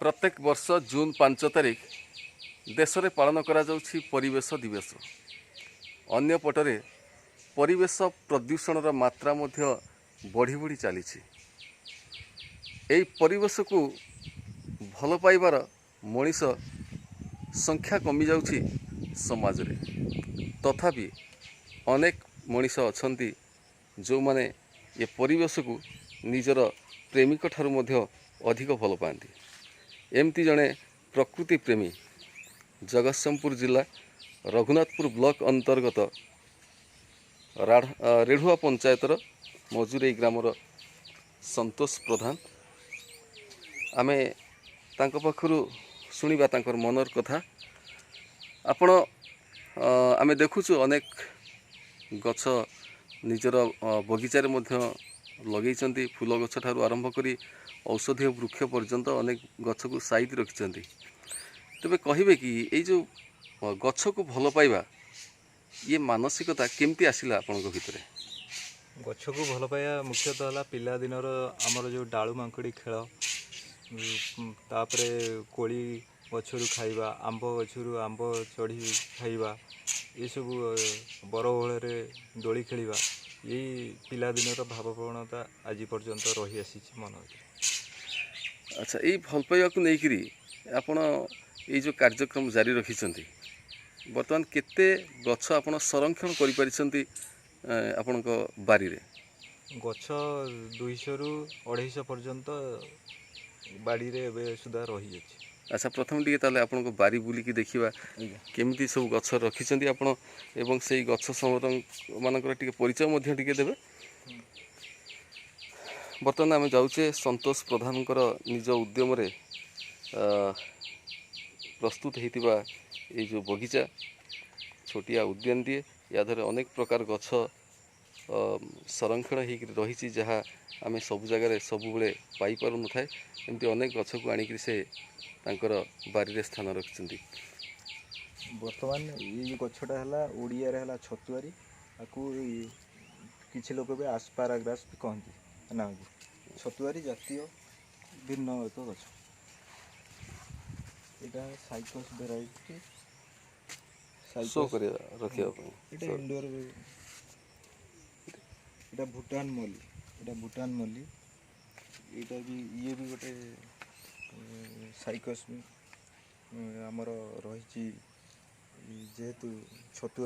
प्रत्येक वर्ष जून 5 तारिख देश में पालन करा जाउछि परिवेश दिवस। अन्य पटरे परिवेश प्रदूषण मात्रा मध्य बढ़ी बढ़ी चली। परिवेश को भल पाइबार मनीष संख्या कमी जाउछि समाज रे। तथापि अनेक मनीष अछंती जो माने ये परिवेश को निजर प्रेमिक ठारू मध्य अधिक भल पाती। एमती जड़े प्रकृति प्रेमी जगतसिंहपुर जिला रघुनाथपुर ब्लॉक अंतर्गत रेढ़ुआ पंचायतर मजुरई ग्रामर संतोष प्रधान। आमे तांको पाखरु शुणिबा तांकर मनर कथा। आपण आमे देखुछु अनेक गछ निजर बगीचारे मध्य लगेइचंती। फूल गछ ठारू आरंभ करी औषधीय वृक्ष पर्यंत अनेक गछ को साइज रखिचंती। तबे कहिबे कि ए जो गछ को भल पाइबा ये मानसिकता केमती आसिला आपनक भितरे? गछ को भल पाइबा मुख्यतः होला पिला दिनर हमर जो डाळू मांकड़ी खेल, तापरे कोली गछरु खाइबा, आंब गछरु आंब चढ़ी खाइबा, ये सब बरओहळे दोली खेलिबा, यही पिला दिनर भावप्रवणता आज पर्यंत रही आसीछि मन भीतर। अच्छा, ये भल पाइबा को लेकिरी आपण ये जो कार्यक्रम जारी रखिछंती, वर्तमान केते गछ आपण संरक्षण करि परिछंती आपनक बारी रे? गछ 200 रु 250 पर्यंत बाड़ी रे एबे सुधा रही अछि। अच्छा, प्रथम टिके ताले आपनक बारी बुली की देखिबा केमिति सब गछ रखिछंती आपण एवं सेही गछ संरक्षण मानकर टिके परिचय मध्य टिके देबे। बर्तमान आम जाऊे संतोष प्रधानकर निज उद्यम रे प्रस्तुत होता ये जो बगीचा छोटिया उद्यान दिए या धरे अनेक प्रकार गछ संरक्षण हो रही जहाँ आम सब जगार सब बेले पाई पार न थाए। एमती अनेक गछ को आणिक से तांकर बारी रे स्थान रखिछंती। वर्तमान ये गछटा है ओडिया रे है छतुआरी, आपको किसी लोग भी आस्पाराग्रास भी कहती ना। छतुआरी जातीय भिन्न एक गछ। एटा साइकस वेराइटी शो कर रखिया एटा इंडोर। एटा भूटान मल्ली, एटा भूटान मल्ली। एटा भी ये भी गोटे साइकस आमर रही जेहेतु छतुआरी